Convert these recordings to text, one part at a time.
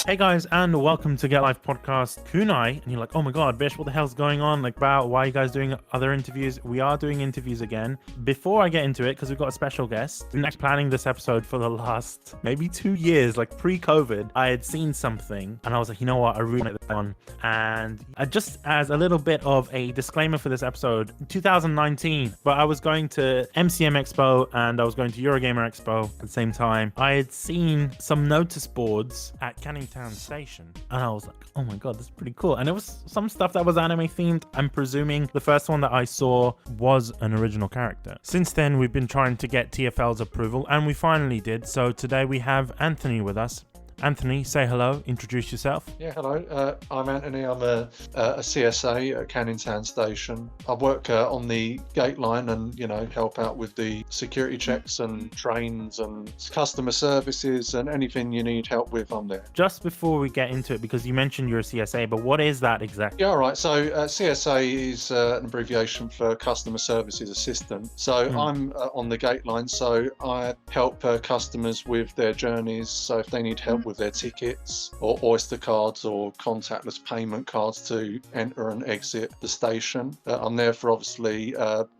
Hey guys, and welcome to Get Life Podcast Kunai. And you're like, oh my god, Bish, what the hell's going on? Like, wow, why are you guys doing other interviews? We are doing interviews again. Before I get into it, because we've got a special guest, we've been planning this episode for the last maybe 2 years, like pre-COVID. I had seen something and I was like, you know what, I really want that one. And just as a little bit of a disclaimer for this episode, 2019, but I was going to MCM Expo and I was going to Eurogamer Expo at the same time. I had seen some notice boards at Canning Town Station, and I was like, oh my god, this is pretty cool. And it was some stuff that was anime themed. I'm presuming the first one that I saw was an original character. Since then, we've been trying to get TFL's approval, and we finally did. So today we have Anthony with us. Anthony, say hello, introduce yourself. Yeah, hello. I'm Anthony. I'm a CSA at Canning Town Station. I work on the gate line and, help out with the security checks and trains and customer services and anything you need help with, I'm there. Just before we get into it, because you mentioned you're a CSA, but what is that exactly? Yeah, all right. So CSA is an abbreviation for Customer Services Assistant. So I'm on the gate line, so I help customers with their journeys. So if they need help with their tickets or Oyster cards or contactless payment cards to enter and exit the station. I'm there for obviously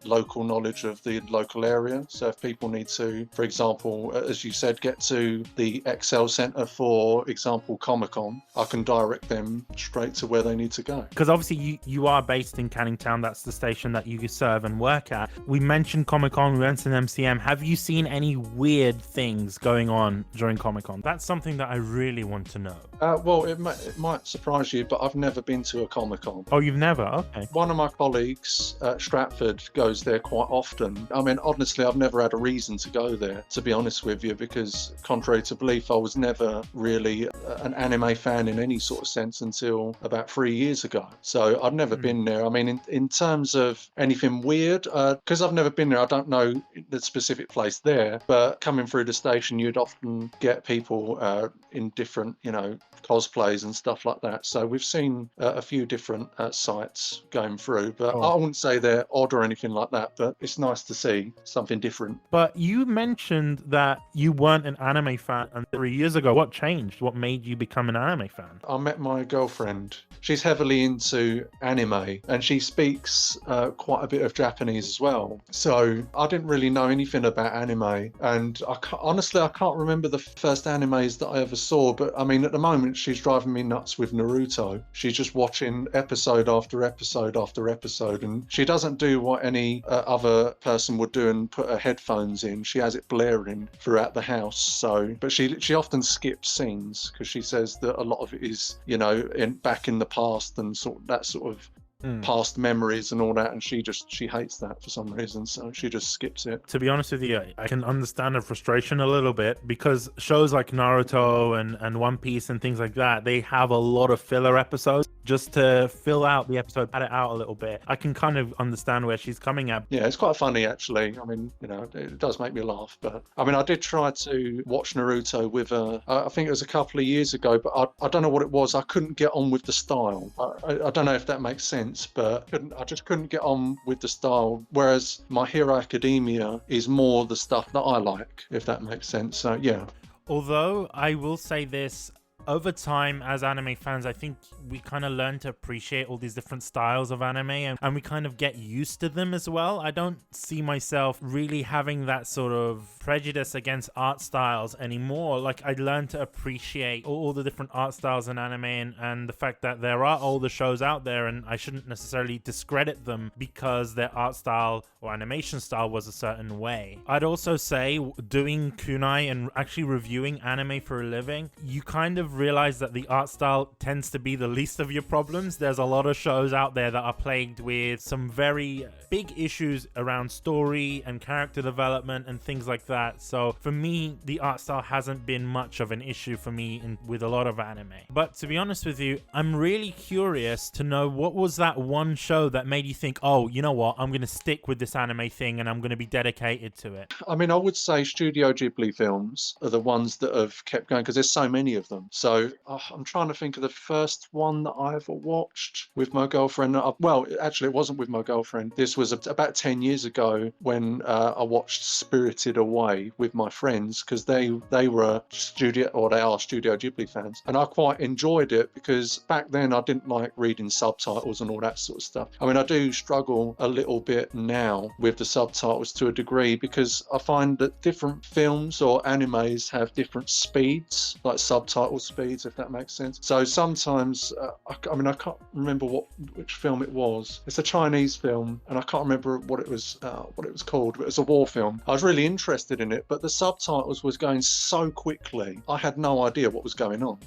local knowledge of the local area. So if people need to, for example, as you said, get to the Excel Centre, for example, Comic-Con, I can direct them straight to where they need to go. Because obviously you are based in Canning Town, that's the station that you serve and work at. We mentioned Comic-Con, we mentioned MCM. Have you seen any weird things going on during Comic-Con? That's something that I really want to know. Well, it might surprise you, but I've never been to a Comic-Con. Oh, you've never? Okay. One of my colleagues at Stratford goes there quite often. I mean, honestly, I've never had a reason to go there, to be honest with you, because contrary to belief, I was never really an anime fan in any sort of sense until about 3 years ago. So I've never been there. I mean, in terms of anything weird, because I've never been there, I don't know the specific place there, but coming through the station, you'd often get people in different, cosplays and stuff like that. So we've seen a few different sites going through, but I wouldn't say they're odd or anything like that, but it's nice to see something different. But you mentioned that you weren't an anime fan 3 years ago. What changed? What made you become an anime fan? I met my girlfriend. She's heavily into anime and she speaks quite a bit of Japanese as well. So I didn't really know anything about anime, and honestly, I can't remember the first animes that I ever saw, but I mean, at the moment, she's driving me nuts with Naruto. She's just watching episode after episode after episode, and she doesn't do what any other person would do and put her headphones in. She has it blaring throughout the house. So, but she often skips scenes because she says that a lot of it is, back in the past and that sort of past memories and all that, and she hates that for some reason, so she just skips it. To be honest with you, I can understand her frustration a little bit, because shows like Naruto and One Piece and things like that, they have a lot of filler episodes just to fill out the episode, pad it out a little bit. I can kind of understand where she's coming at. Yeah, it's quite funny actually. I mean, it does make me laugh, but I mean, I did try to watch Naruto with her, I think it was a couple of years ago, but I don't know what it was. I couldn't get on with the style. I don't know if that makes sense, but I just couldn't get on with the style, whereas My Hero Academia is more the stuff that I like, if that makes sense. So yeah. Although I will say this, over time as anime fans, I think we kind of learn to appreciate all these different styles of anime, and we kind of get used to them as well. I don't see myself really having that sort of prejudice against art styles anymore. Like, I learned to appreciate all the different art styles in anime, and the fact that there are older shows out there, and I shouldn't necessarily discredit them because their art style or animation style was a certain way. I'd also say, doing kunai and actually reviewing anime for a living, you kind of realize that the art style tends to be the least of your problems. There's a lot of shows out there that are plagued with some very big issues around story and character development and things like that. So for me, the art style hasn't been much of an issue for me with a lot of anime. But to be honest with you, I'm really curious to know, what was that one show that made you think, oh, you know what, I'm going to stick with this anime thing and I'm going to be dedicated to it? I mean, I would say Studio Ghibli films are the ones that have kept going, because there's so many of them. So I'm trying to think of the first one that I ever watched with my girlfriend. Well, actually, it wasn't with my girlfriend. This was about 10 years ago when I watched Spirited Away with my friends, because they were they are Studio Ghibli fans, and I quite enjoyed it because back then I didn't like reading subtitles and all that sort of stuff. I mean, I do struggle a little bit now with the subtitles to a degree, because I find that different films or animes have different speeds, like subtitle speeds, if that makes sense. So sometimes, I can't remember which film it was. It's a Chinese film, and I can't remember what it was called. But it was a war film. I was really interested in it, but the subtitles was going so quickly, I had no idea what was going on.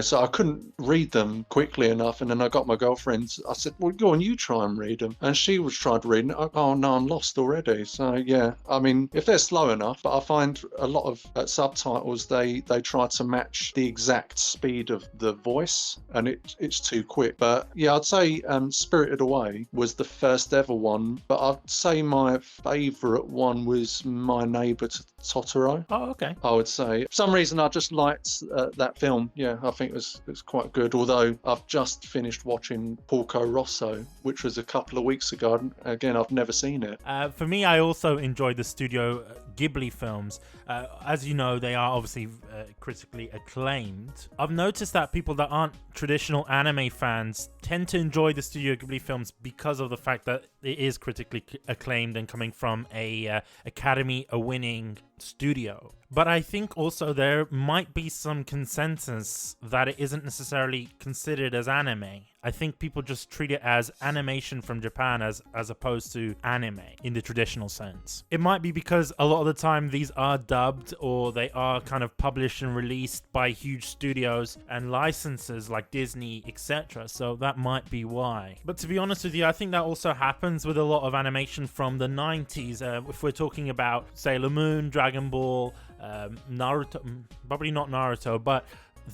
So I couldn't read them quickly enough. And then I got my girlfriend. I said, "Well, go on, you try and read them." And she was trying to read it. Oh no, I'm lost already. So yeah, I mean, if they're slow enough, but I find a lot of subtitles, they try to match the exact speed of the voice, and it's too quick. But yeah, I'd say Spirited Away was the first ever one, but I'd say my favourite one was My Neighbour Totoro. Oh, okay. I would say. For some reason, I just liked that film. Yeah, I think it was quite good. Although I've just finished watching Porco Rosso, which was a couple of weeks ago. Again, I've never seen it. For me, I also enjoyed the Studio Ghibli films. As you know, they are obviously critically acclaimed. I've noticed that people that aren't traditional anime fans tend to enjoy the Studio Ghibli films because of the fact that it is critically acclaimed and coming from a Academy-winning studio. But I think also there might be some consensus that it isn't necessarily considered as anime. I think people just treat it as animation from Japan as opposed to anime in the traditional sense. It might be because a lot of the time these are dubbed, or they are kind of published and released by huge studios and licenses like Disney, etc. So that might be why. But to be honest with you, I think that also happens with a lot of animation from the 90s. If we're talking about Sailor Moon, Dragon Ball, Naruto, probably not Naruto, but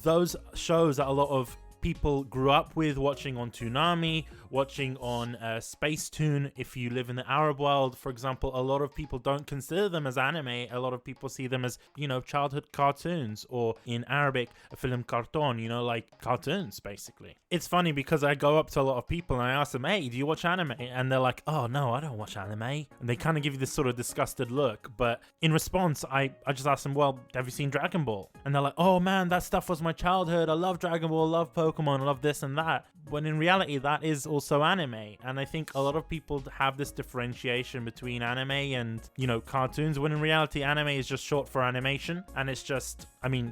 those shows that a lot of people grew up with watching on Toonami, watching on Spacetoon. If you live in the Arab world, for example, a lot of people don't consider them as anime. A lot of people see them as, childhood cartoons, or in Arabic, a film carton, like cartoons, basically. It's funny because I go up to a lot of people and I ask them, "Hey, do you watch anime?" And they're like, "Oh, no, I don't watch anime." And they kind of give you this sort of disgusted look. But in response, I just ask them, "Well, have you seen Dragon Ball?" And they're like, "Oh, man, that stuff was my childhood. I love Dragon Ball, love Pokemon, I love this and that." When in reality, that is also anime. And I think a lot of people have this differentiation between anime and, cartoons, when in reality, anime is just short for animation. And it's just,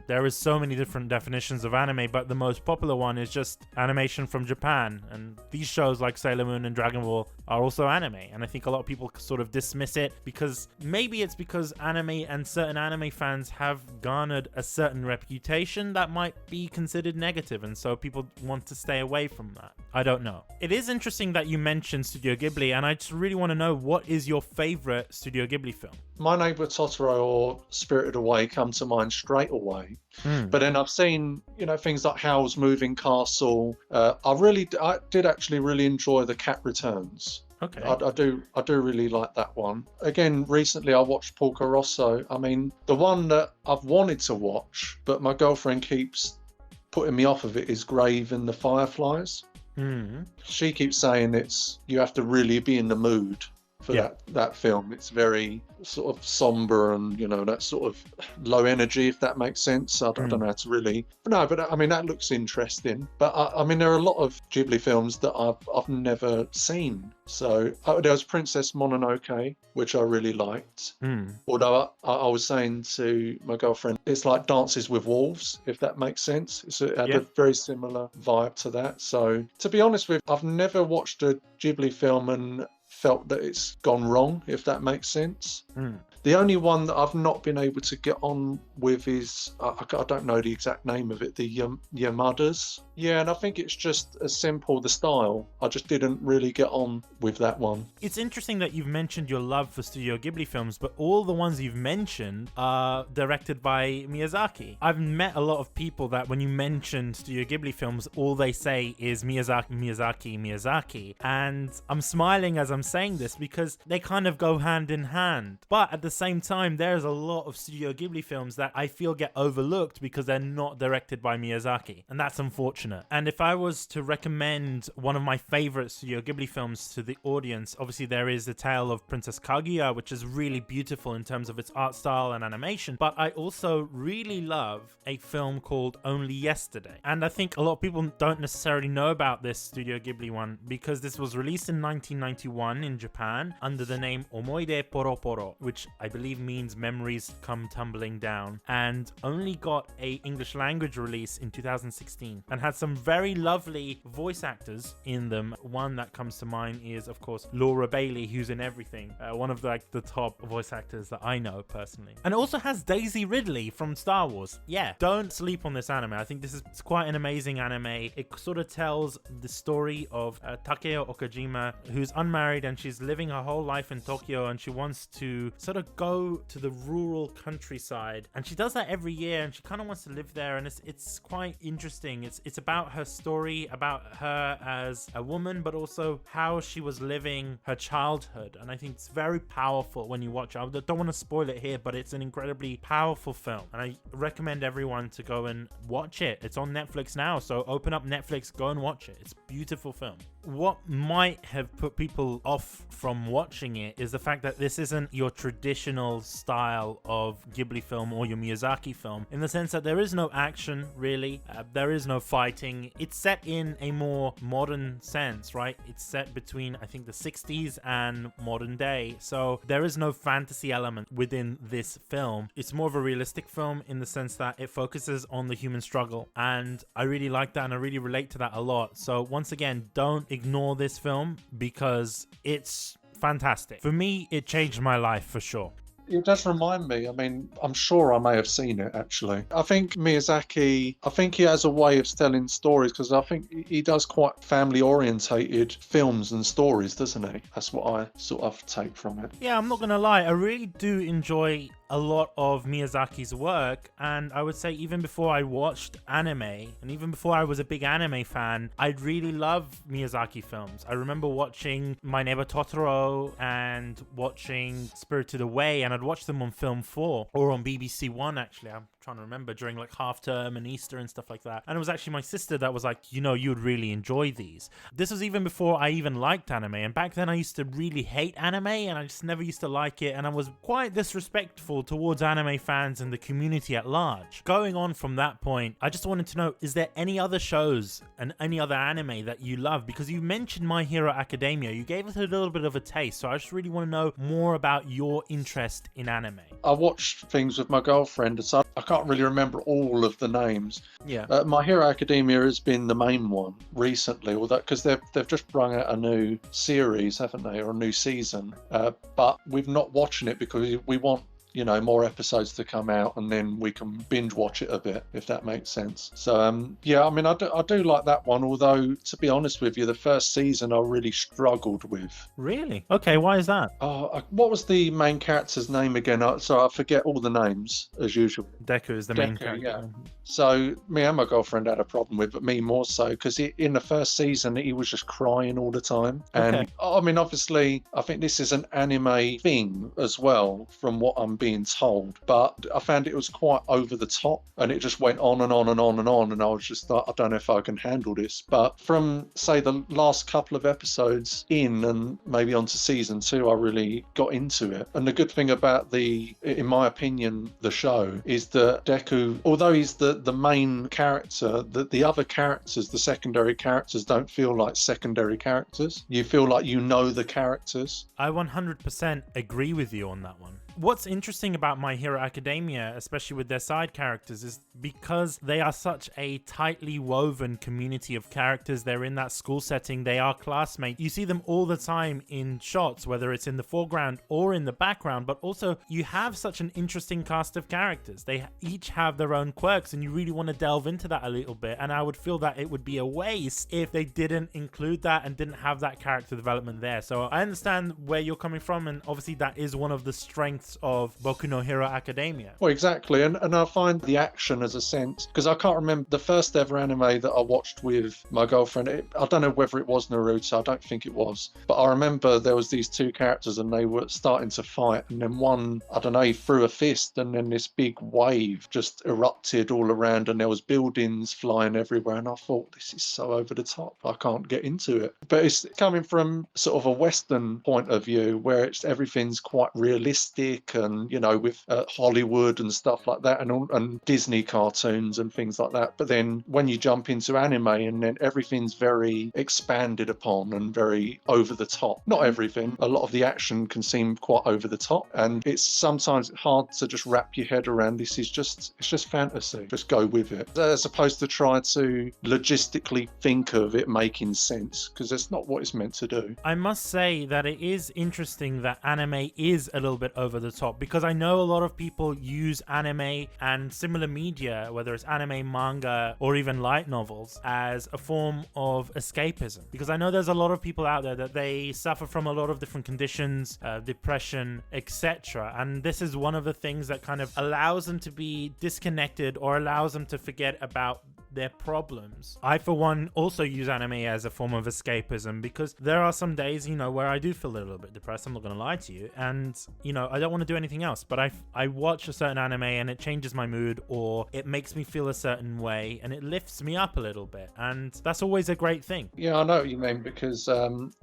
there is so many different definitions of anime, but the most popular one is just animation from Japan. And these shows like Sailor Moon and Dragon Ball are also anime. And I think a lot of people sort of dismiss it because maybe it's because anime and certain anime fans have garnered a certain reputation that might be considered negative. And so people want to stay away from that. I don't know. It is interesting that you mentioned Studio Ghibli, and I just really want to know, what is your favorite Studio Ghibli film? My Neighbour Totoro or Spirited Away come to mind straight away. But then I've seen, things like Howl's Moving Castle. I did actually really enjoy The Cat Returns. Okay. I do really like that one. Again, recently I watched Porco Rosso. The one that I've wanted to watch, but my girlfriend keeps putting me off of it, is Grave and the Fireflies. She keeps saying you have to really be in the mood for that film. It's very sort of somber and, that sort of low energy, if that makes sense. I don't know how to really... But that looks interesting. But there are a lot of Ghibli films that I've never seen. So there was Princess Mononoke, which I really liked. Although I was saying to my girlfriend, it's like Dances with Wolves, if that makes sense. It had a very similar vibe to that. So to be honest with you, I've never watched a Ghibli film and felt that it's gone wrong, if that makes sense. The only one that I've not been able to get on with is, I don't know the exact name of it, the Yamadas. Yeah, and I think it's just as simple, the style. I just didn't really get on with that one. It's interesting that you've mentioned your love for Studio Ghibli films, but all the ones you've mentioned are directed by Miyazaki. I've met a lot of people that when you mention Studio Ghibli films, all they say is Miyazaki, Miyazaki, Miyazaki. And I'm smiling as I'm saying this because they kind of go hand in hand. But at the the same time, there's a lot of Studio Ghibli films that I feel get overlooked because they're not directed by Miyazaki, and that's unfortunate. And if I was to recommend one of my favorite Studio Ghibli films to the audience, obviously there is The Tale of Princess Kaguya, which is really beautiful in terms of its art style and animation, but I also really love a film called Only Yesterday. And I think a lot of people don't necessarily know about this Studio Ghibli one because this was released in 1991 in Japan under the name Omoide Poro Poro, which I believe means memories come tumbling down, and only got a English language release in 2016 and had some very lovely voice actors in them. One that comes to mind is, of course, Laura Bailey, who's in everything. One of the top voice actors that I know personally. And it also has Daisy Ridley from Star Wars. Yeah, don't sleep on this anime. I think it's quite an amazing anime. It sort of tells the story of Takeo Okajima, who's unmarried and she's living her whole life in Tokyo, and she wants to sort of go to the rural countryside, and she does that every year, and she kind of wants to live there, and it's quite interesting. It's about her story, about her as a woman, but also how she was living her childhood, and I think it's very powerful when you watch it. I don't want to spoil it here, but it's an incredibly powerful film, and I recommend everyone to go and watch it. It's on Netflix now, so open up Netflix, go and watch it. It's a beautiful film. What might have put people off from watching it is the fact that this isn't your traditional style of Ghibli film or your Miyazaki film, in the sense that there is no action, really. There is no fighting. It's set in a more modern sense, right? It's set between, I think, the 60s and modern day. So there is no fantasy element within this film. It's more of a realistic film in the sense that it focuses on the human struggle. And I really like that, and I really relate to that a lot. So once again, don't ignore this film because it's fantastic. For me, it changed my life for sure. It does remind me, I mean, I'm sure I may have seen it actually. I think Miyazaki, he has a way of telling stories, because I think he does quite family orientated films and stories, doesn't he? That's what I sort of take from it. Yeah, I'm not gonna lie, I really do enjoy a lot of Miyazaki's work, and I would say even before I watched anime, and even before I was a big anime fan, I really love Miyazaki films. I remember watching My Neighbor Totoro and watching Spirited Away, and I'd watch them on Film 4 or on BBC One actually. I'm trying to remember, during like half term and Easter and stuff like that. And it was actually my sister that was like, you know, you would really enjoy these. This was even before I even liked anime, and back then I used to really hate anime and I just never used to like it, and I was quite disrespectful towards anime fans and the community at large. Going on from that point, I just wanted to know, is there any other shows and any other anime that you love? Because you mentioned My Hero Academia, you gave us a little bit of a taste, so I just really want to know more about your interest in anime. I watched things with my girlfriend, so I can't really remember all of the names. Yeah. My Hero Academia has been the main one recently, although because they've just brought out a new series, haven't they, or a new season? But we've not watching it because we want, you know, more episodes to come out, and then we can binge watch it a bit, if that makes sense. So yeah, I mean, I do like that one, although to be honest with you, the first season I really struggled with. Really? Okay, why is that? What was the main character's name again? So I forget all the names as usual. Deku is the main character. Yeah. So me and my girlfriend had a problem with it, but me more so, because in the first season he was just crying all the time. And Okay. I mean, obviously, I think this is an anime thing as well, from what I'm being told, but I found it was quite over the top, and it just went on and on and on and on, and I was just like, I don't know if I can handle this. But from, say, the last couple of episodes in, and maybe onto season 2, I really got into it. And the good thing about in my opinion, the show is that Deku, although he's the main character, the other characters, the secondary characters, don't feel like secondary characters. You feel like you know the characters. I 100% agree with you on that one. What's interesting about My Hero Academia, especially with their side characters, is because they are such a tightly woven community of characters. They're in that school setting, they are classmates. You see them all the time in shots, whether it's in the foreground or in the background, but also you have such an interesting cast of characters. They each have their own quirks, and you really want to delve into that a little bit. And I would feel that it would be a waste if they didn't include that and didn't have that character development there. So I understand where you're coming from, and obviously that is one of the strengths depths of Boku no Hero Academia. Well, exactly. And I find the action as a sense, because I can't remember the first ever anime that I watched with my girlfriend. I don't know whether it was Naruto. I don't think it was. But I remember there was these two characters and they were starting to fight. And then one, I don't know, he threw a fist and then this big wave just erupted all around and there was buildings flying everywhere. And I thought, this is so over the top. I can't get into it. But it's coming from sort of a Western point of view where everything's quite realistic and, you know, with Hollywood and stuff like that and Disney cartoons and things like that. But then when you jump into anime and then everything's very expanded upon and very over the top. Not everything. A lot of the action can seem quite over the top and it's sometimes hard to just wrap your head around. It's just fantasy. Just go with it. As opposed to try to logistically think of it making sense, because it's not what it's meant to do. I must say that it is interesting that anime is a little bit over the top, because I know a lot of people use anime and similar media, whether it's anime, manga, or even light novels, as a form of escapism. Because I know there's a lot of people out there that they suffer from a lot of different conditions, depression, etc. And this is one of the things that kind of allows them to be disconnected or allows them to forget about their problems. I, for one, also use anime as a form of escapism, because there are some days, you know, where I do feel a little bit depressed. I'm not going to lie to you. And, you know, I don't want to do anything else, but I watch a certain anime and it changes my mood, or it makes me feel a certain way and it lifts me up a little bit. And that's always a great thing. Yeah, I know what you mean, because,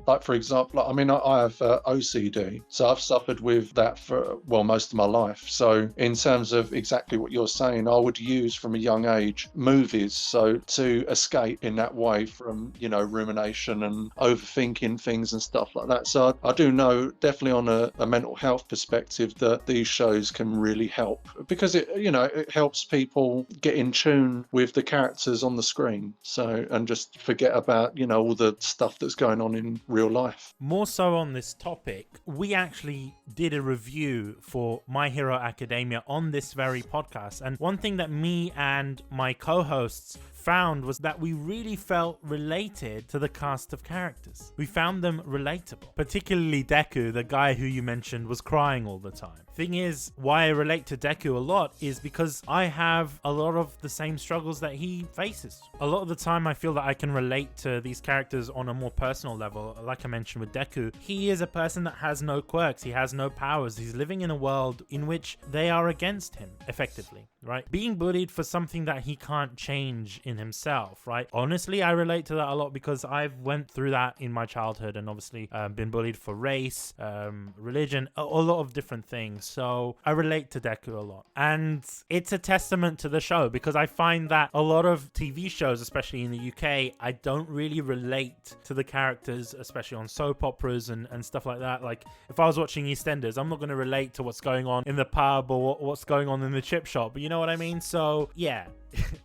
like, for example, I mean, I have OCD, so I've suffered with that for, well, most of my life. So in terms of exactly what you're saying, I would use from a young age movies, so to escape in that way from, you know, rumination and overthinking things and stuff like that. So I do know, definitely on a mental health perspective, that these shows can really help, because it, you know, it helps people get in tune with the characters on the screen, so, and just forget about, you know, all the stuff that's going on in real life. More so on this topic, we actually did a review for My Hero Academia on this very podcast, and one thing that me and my co-hosts found was that we really felt related to the cast of characters. We found them relatable. Particularly Deku, the guy who you mentioned was crying all the time. Thing is, why I relate to Deku a lot is because I have a lot of the same struggles that he faces. A lot of the time I feel that I can relate to these characters on a more personal level. Like I mentioned with Deku, he is a person that has no quirks, he has no powers, he's living in a world in which they are against him, effectively, right? Being bullied for something that he can't change in himself, right? Honestly, I relate to that a lot because I've went through that in my childhood and obviously been bullied for race, religion, a lot of different things. So I relate to Deku a lot. And it's a testament to the show, because I find that a lot of TV shows, especially in the UK, I don't really relate to the characters, especially on soap operas and stuff like that. Like, if I was watching EastEnders, I'm not going to relate to what's going on in the pub or what's going on in the chip shop. But you know what I mean? So, yeah.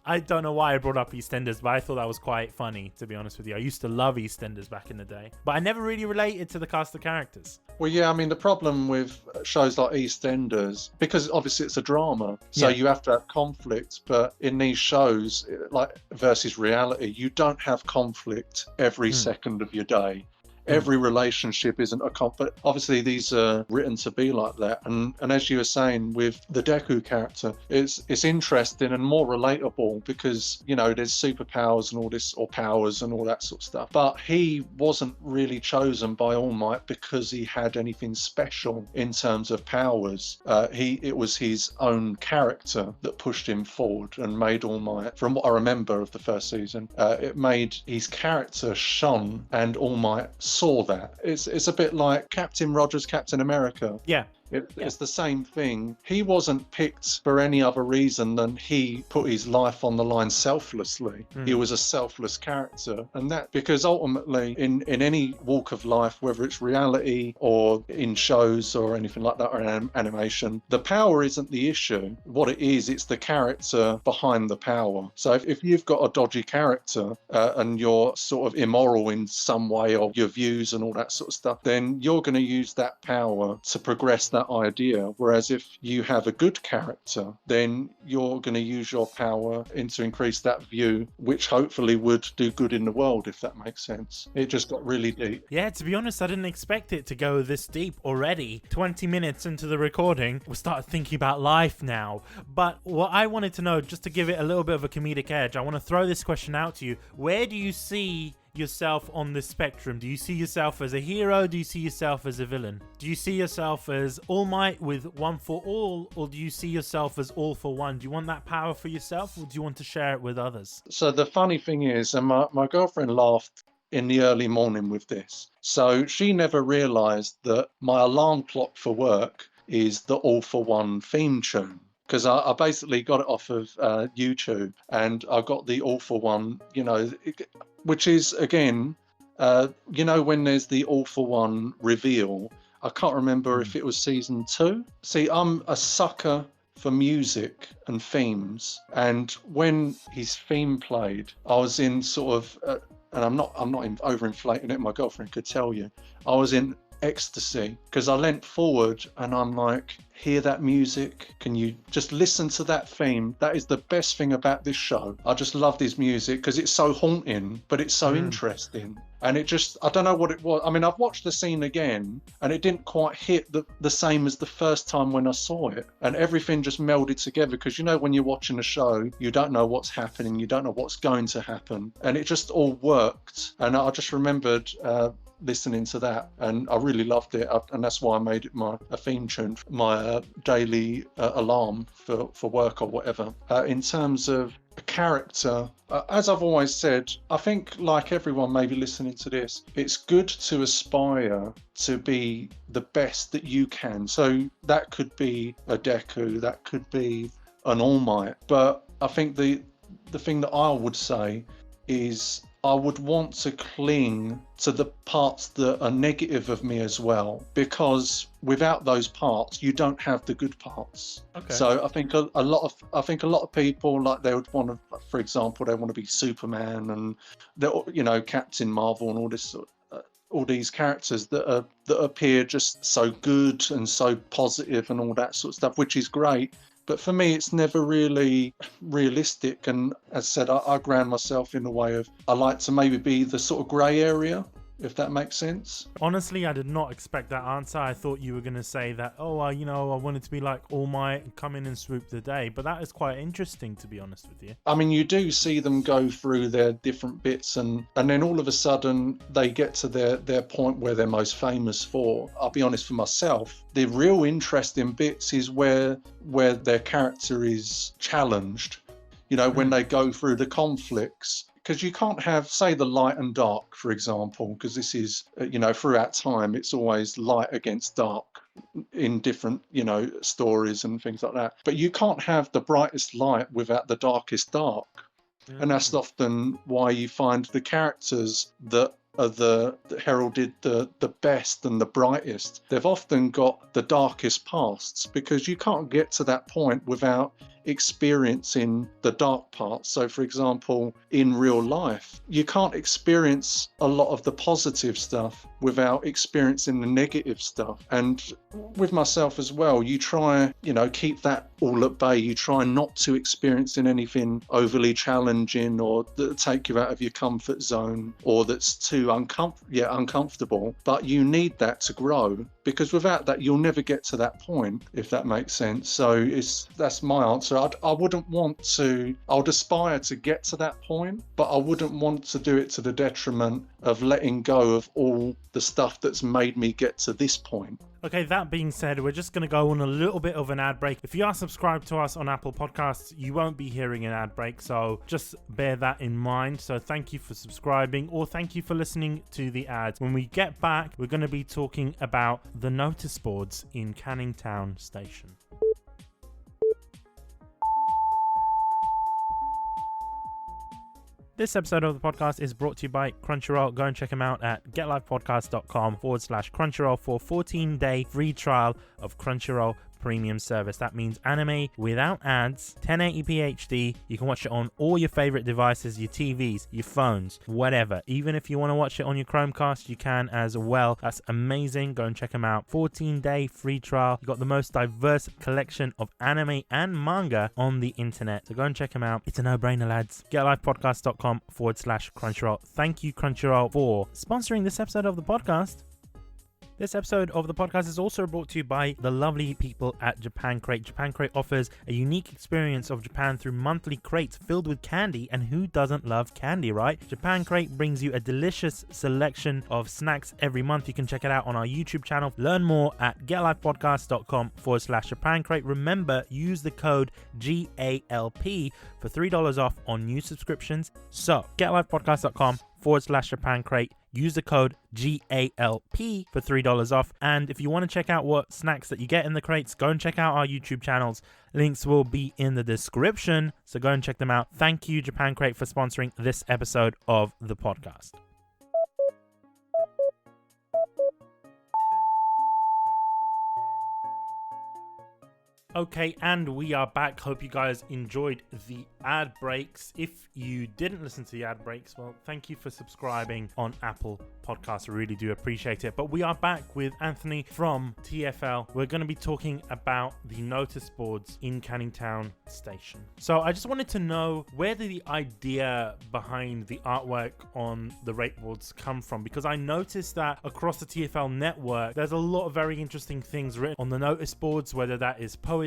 I don't know why I brought up EastEnders, but I thought that was quite funny, to be honest with you. I used to love EastEnders back in the day, but I never really related to the cast of characters. Well, yeah, I mean, the problem with shows like EastEnders, because obviously it's a drama, so you have to have conflict, but in these shows, like versus reality, you don't have conflict every second of your day. Every relationship isn't a conflict. Obviously, these are written to be like that. And as you were saying, with the Deku character, it's interesting and more relatable because, you know, there's superpowers and all this, or powers and all that sort of stuff. But he wasn't really chosen by All Might because he had anything special in terms of powers. It was his own character that pushed him forward and made All Might, from what I remember of the first season, it made his character shone, and All Might saw that. It's a bit like Captain Rogers, Captain America. Yeah. It's the same thing. He wasn't picked for any other reason than he put his life on the line selflessly. He was a selfless character. And that, because ultimately in any walk of life, whether it's reality or in shows or anything like that, or animation, the power isn't the issue. What it is, it's the character behind the power. So if you've got a dodgy character and you're sort of immoral in some way, or your views and all that sort of stuff, then you're going to use that power to progress that that idea. Whereas if you have a good character, then you're going to use your power to increase that view, which hopefully would do good in the world, if that makes sense. It just got really deep. Yeah, to be honest, I didn't expect it to go this deep already. 20 minutes into the recording, we started thinking about life now. But what I wanted to know, just to give it a little bit of a comedic edge, I want to throw this question out to you. Where do you see yourself on this spectrum? Do you see yourself as a hero? Do you see yourself as a villain? Do you see yourself as All Might with one for all, or do you see yourself as all for one? Do you want that power for yourself, or do you want to share it with others? So the funny thing is, and my girlfriend laughed in the early morning with this. So she never realized that my alarm clock for work is the All for One theme tune. Because I basically got it off of YouTube, and I got the All for One, which is, again, when there's the All for One reveal, I can't remember if it was season 2. See, I'm a sucker for music and themes, and when his theme played, I was in sort of, and I'm not overinflating it, my girlfriend could tell you, I was in ecstasy, because I leant forward and I'm like, hear that music? Can you just listen to that theme? That is the best thing about this show. I just love this music because it's so haunting, but it's so interesting. And it just, I don't know what it was. I mean, I've watched the scene again and it didn't quite hit the same as the first time when I saw it. And everything just melded together because, when you're watching a show, you don't know what's happening. You don't know what's going to happen. And it just all worked. And I just remembered listening to that, and I really loved it, and that's why I made it a theme tune, my daily alarm for work or whatever. In terms of a character, as I've always said, I think like everyone maybe listening to this, it's good to aspire to be the best that you can. So that could be a Deku, that could be an All Might, but I think the thing that I would say is I would want to cling to the parts that are negative of me as well, because without those parts, you don't have the good parts. Okay. So I think a lot of people, like, they would want to, for example, they want to be Superman and Captain Marvel and all this. All these characters that appear just so good and so positive and all that sort of stuff, which is great. But for me, it's never really realistic. And as I said, I ground myself in a way of, I like to maybe be the sort of grey area, if that makes sense. Honestly, I did not expect that answer. I thought you were going to say that, I wanted to be like All Might and come in and swoop the day. But that is quite interesting, to be honest with you. I mean, you do see them go through their different bits and then all of a sudden they get to their point where they're most famous for. I'll be honest, for myself, the real interesting bits is where their character is challenged. When they go through the conflicts. Because you can't have, say, the light and dark, for example, because this is, throughout time, it's always light against dark in different, stories and things like that. But you can't have the brightest light without the darkest dark. And that's often why you find the characters that are that heralded the best and the brightest. They've often got the darkest pasts, because you can't get to that point without experiencing the dark parts. So, for example, in real life, you can't experience a lot of the positive stuff without experiencing the negative stuff. And with myself as well, you try, keep that all at bay. You try not to experience anything overly challenging or that take you out of your comfort zone or that's too uncomfortable. But you need that to grow, because without that, you'll never get to that point, if that makes sense. So that's my answer. I wouldn't want to, I would aspire to get to that point, but I wouldn't want to do it to the detriment of letting go of all the stuff that's made me get to this point. Okay, that being said, we're just going to go on a little bit of an ad break. If you are subscribed to us on Apple Podcasts, you won't be hearing an ad break, so just bear that in mind. So thank you for subscribing, or thank you for listening to the ads. When we get back, we're going to be talking about the notice boards in Canning Town Station. This episode of the podcast is brought to you by Crunchyroll. Go and check them out at getlifepodcast.com/Crunchyroll for a 14-day free trial of Crunchyroll premium service. That means anime without ads, 1080p HD. You can watch it on all your favorite devices, your TVs, your phones, whatever. Even if you want to watch it on your Chromecast, you can as well. That's amazing. Go and check them out. 14-day free trial. You've got the most diverse collection of anime and manga on the internet. So go and check them out. It's a no-brainer, lads. GetLifePodcast.com/Crunchyroll. Thank you, Crunchyroll, for sponsoring this episode of the podcast. This episode of the podcast is also brought to you by the lovely people at Japan Crate. Japan Crate offers a unique experience of Japan through monthly crates filled with candy, and who doesn't love candy, right? Japan Crate brings you a delicious selection of snacks every month. You can check it out on our YouTube channel. Learn more at getlifepodcast.com/Japan Crate. Remember, use the code GALP for $3 off on new subscriptions. So, getlifepodcast.com/Japan Crate. Use the code GALP for $3 off. And if you want to check out what snacks that you get in the crates, go and check out our YouTube channels. Links will be in the description, so go and check them out. Thank you, Japan Crate, for sponsoring this episode of the podcast. Okay, and we are back. Hope you guys enjoyed the ad breaks. If you didn't listen to the ad breaks, well, thank you for subscribing on Apple Podcasts. I really do appreciate it. But we are back with Anthony from TFL. We're going to be talking about the notice boards in Canning Town Station. So I just wanted to know, where did the idea behind the artwork on the rate boards come from? Because I noticed that across the TFL network, there's a lot of very interesting things written on the notice boards, whether that is poetry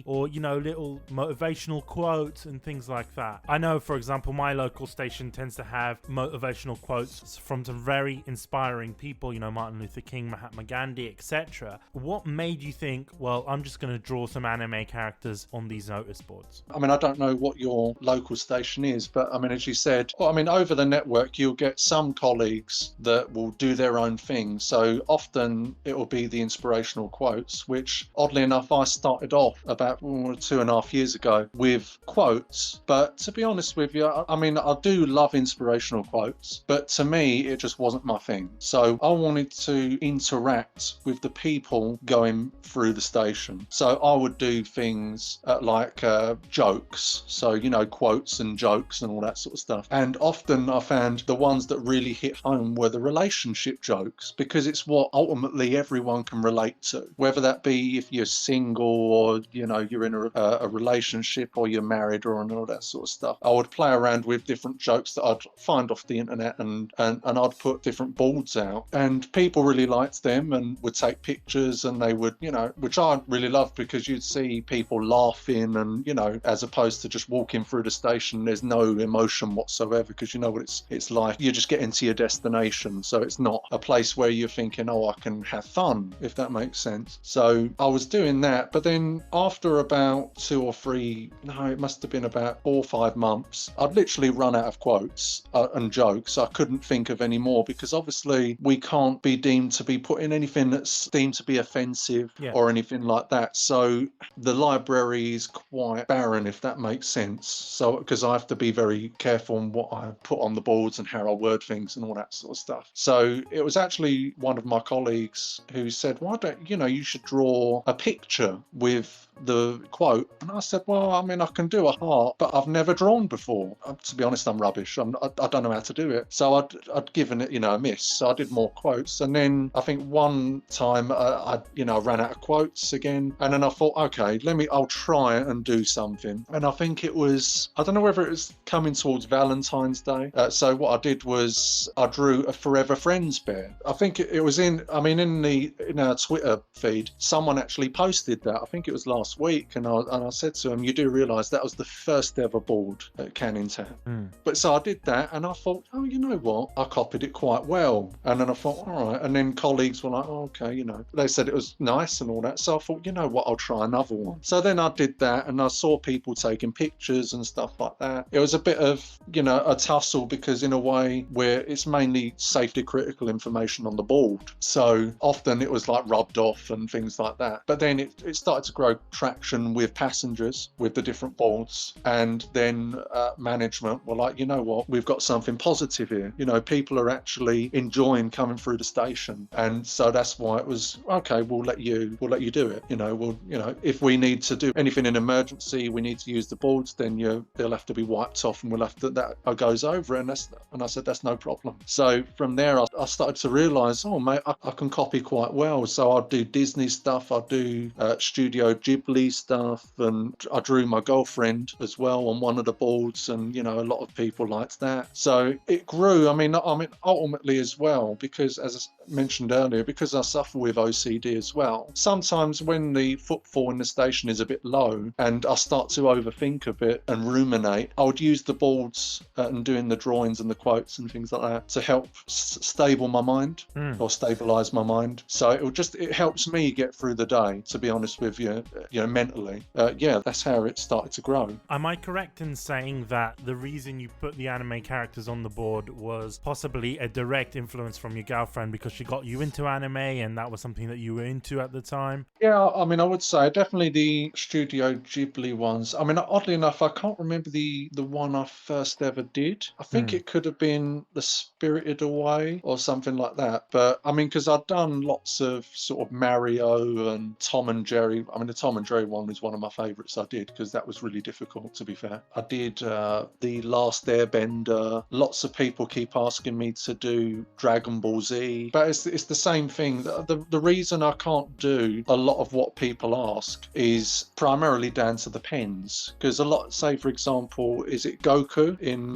or, you know, little motivational quotes and things like that. I know, for example, my local station tends to have motivational quotes from some very inspiring people, you know, Martin Luther King, Mahatma Gandhi, etc. What made you think, well, I'm just going to draw some anime characters on these notice boards? I mean, I don't know what your local station is, but I mean, as you said, well, I mean, over the network, you'll get some colleagues that will do their own thing. So often it will be the inspirational quotes, which oddly enough, I started off about 2.5 years ago with quotes. But to be honest with you, I mean, I do love inspirational quotes, but to me, it just wasn't my thing. So I wanted to interact with the people going through the station. So I would do things like jokes. So, you know, quotes and jokes and all that sort of stuff. And often I found the ones that really hit home were the relationship jokes, because it's what ultimately everyone can relate to, whether that be if you're single or, you know, you're in a relationship or you're married or all that sort of stuff. I would play around with different jokes that I'd find off the internet and I'd put different boards out, and people really liked them and would take pictures, and they would, you know, which I really loved, because you'd see people laughing and, you know, as opposed to just walking through the station, there's no emotion whatsoever, because you know what it's like. You're just getting to your destination, so it's not a place where you're thinking, oh, I can have fun, if that makes sense. So I was doing that, but then after about 2 or 3, no, it must have been about 4 or 5 months, I'd literally run out of quotes and jokes. I couldn't think of any more, because obviously we can't be deemed to be putting anything that's deemed to be offensive or anything like that. So the library is quite barren, if that makes sense. So because I have to be very careful on what I put on the boards and how I word things and all that sort of stuff. So it was actually one of my colleagues who said, why don't you should draw a picture with the quote. And I said, well, I mean, I can do a heart, but I've never drawn before. To be honest, I'm rubbish. I don't know how to do it. So I'd given it, a miss. So I did more quotes. And then I think one time I ran out of quotes again. And then I thought, okay, I'll try and do something. And I think it was, I don't know whether it was coming towards Valentine's Day. So what I did was I drew a Forever Friends bear. I think it was in our Twitter feed, someone actually posted that. I think it was last week, and I said to him, you do realise that was the first ever board at Canning Town. But so I did that, and I thought, oh, you know what, I copied it quite well. And then I thought, all right. And then colleagues were like, oh, okay, they said it was nice and all that. So I thought, you know what, I'll try another one. So then I did that, and I saw people taking pictures and stuff like that. It was a bit of a tussle, because in a way where it's mainly safety critical information on the board, so often it was like rubbed off and things like that. But then it started to grow traction with passengers with the different boards, and then management were like, you know what, we've got something positive here. You know, people are actually enjoying coming through the station, and so that's why it was okay. We'll let you do it. You know, if we need to do anything in emergency, we need to use the boards, then they'll have to be wiped off, and we'll have to that goes over, and I said that's no problem. So from there, I started to realise, oh mate, I can copy quite well. So I'll do Disney stuff, I'll do Studio Ghibli stuff, and I drew my girlfriend as well on one of the boards, and you know, a lot of people liked that. So it grew. I mean ultimately as well, because as I mentioned earlier, because I suffer with OCD as well, sometimes when the footfall in the station is a bit low and I start to overthink a bit and ruminate, I would use the boards and doing the drawings and the quotes and things like that to help stable my mind or stabilize my mind. So it helps me get through the day, to be honest with you, mentally. That's how it started to grow. Am I correct in saying that the reason you put the anime characters on the board was possibly a direct influence from your girlfriend because she got you into anime and that was something that you were into at the time? Yeah, I mean, I would say definitely the Studio Ghibli ones. I mean, oddly enough, I can't remember the one I first ever did. I think it could have been The Spirited Away or something like that. But I mean, because I'd done lots of sort of Mario and Tom and Jerry. I mean, the Tom and Jerry one is one of my favourites I did because that was really difficult, to be fair. I did The Last Airbender. Lots of people keep asking me to do Dragon Ball Z. But it's the same thing. The reason I can't do a lot of what people ask is primarily down to the pens. Because a lot, say for example, is it Goku in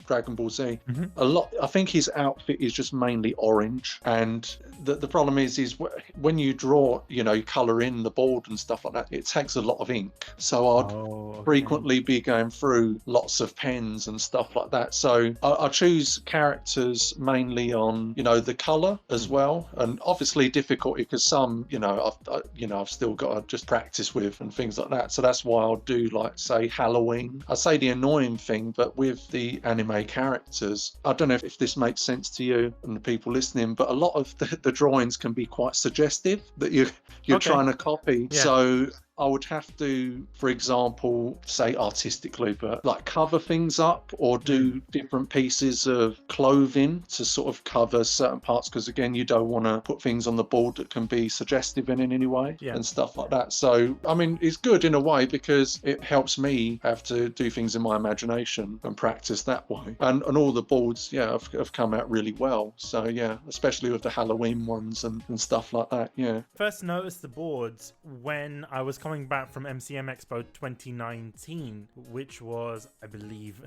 Dragon Ball Z? A lot, I think his outfit is just mainly orange, and the problem is when you draw, you colour in the board and stuff like that, it takes a lot of ink. So I'd frequently be going through lots of pens and stuff like that. So I choose characters mainly on, the colour as well, and obviously difficulty because some, I've still got to just practice with and things like that. So that's why I'll do, like, say, Halloween. I say the annoying thing, but with the anime characters, I don't know if this makes sense to you and the people listening, but a lot of the drawings can be quite suggestive that you're trying to copy. Yeah. So I would have to, for example, say artistically, but like cover things up or do different pieces of clothing to sort of cover certain parts, because again, you don't want to put things on the board that can be suggestive in any way and stuff like that. So, I mean, it's good in a way because it helps me have to do things in my imagination and practice that way. And all the boards, have come out really well. So, especially with the Halloween ones and stuff like that, First noticed the boards when I was coming back from MCM Expo 2019, which was, I believe,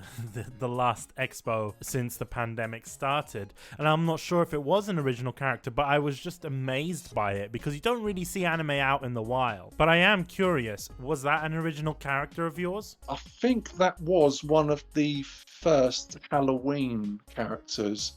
the last expo since the pandemic started. And I'm not sure if it was an original character, but I was just amazed by it because you don't really see anime out in the wild. But I am curious, was that an original character of yours? I think that was one of the first Halloween characters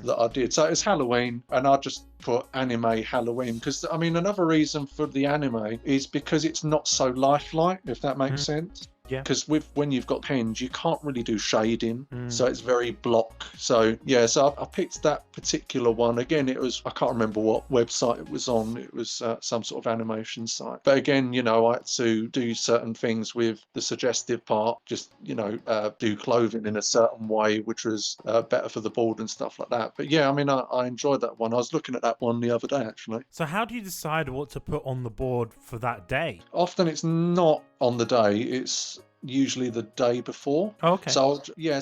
that I did. So it's Halloween, and I just put anime Halloween because, I mean, another reason for the anime is because it's not so lifelike, if that makes sense. Yeah. Because when you've got pens, you can't really do shading, so it's very block. So so I picked that particular one. Again, it was, I can't remember what website it was on. It was some sort of animation site. But again, I had to do certain things with the suggestive part. Just do clothing in a certain way, which was better for the board and stuff like that. But I mean, I enjoyed that one. I was looking at that one the other day actually. So how do you decide what to put on the board for that day? Often it's not on the day. It's usually the day before. Okay. So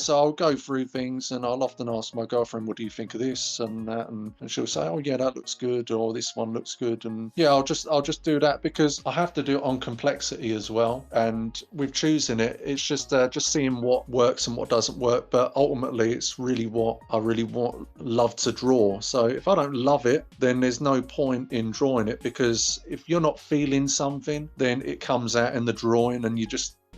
I'll go through things, and I'll often ask my girlfriend, what do you think of this and that, and she'll say, oh yeah, that looks good, or this one looks good, and I'll just do that because I have to do it on complexity as well. And with choosing it, it's just seeing what works and what doesn't work. But ultimately, it's really what I love to draw. So if I don't love it, then there's no point in drawing it, because if you're not feeling something, then it comes out in the drawing, and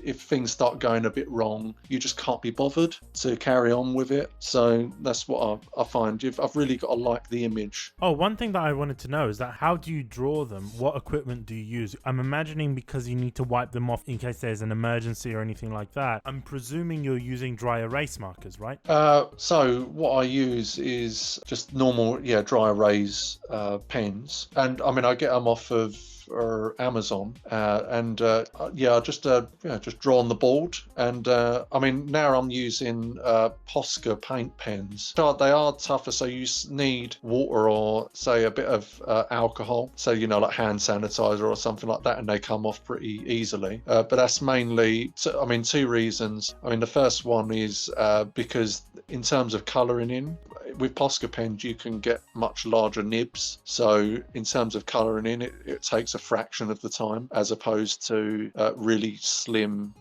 if things start going a bit wrong, you just can't be bothered to carry on with it. So that's what I find. I've really got to like the image. Oh, one thing that I wanted to know is that how do you draw them? What equipment do you use? I'm imagining because you need to wipe them off in case there's an emergency or anything like that. I'm presuming you're using dry erase markers, right? So what I use is just normal, dry erase pens. And I mean, I get them off of for Amazon, and I just draw on the board. And I mean, now I'm using Posca paint pens. So they are tougher, so you need water or say a bit of alcohol, so like hand sanitizer or something like that, and they come off pretty easily. But that's mainly, two reasons. I mean, the first one is because in terms of colouring in, with Posca pens you can get much larger nibs, so in terms of colouring in, it takes a fraction of the time, as opposed to really slim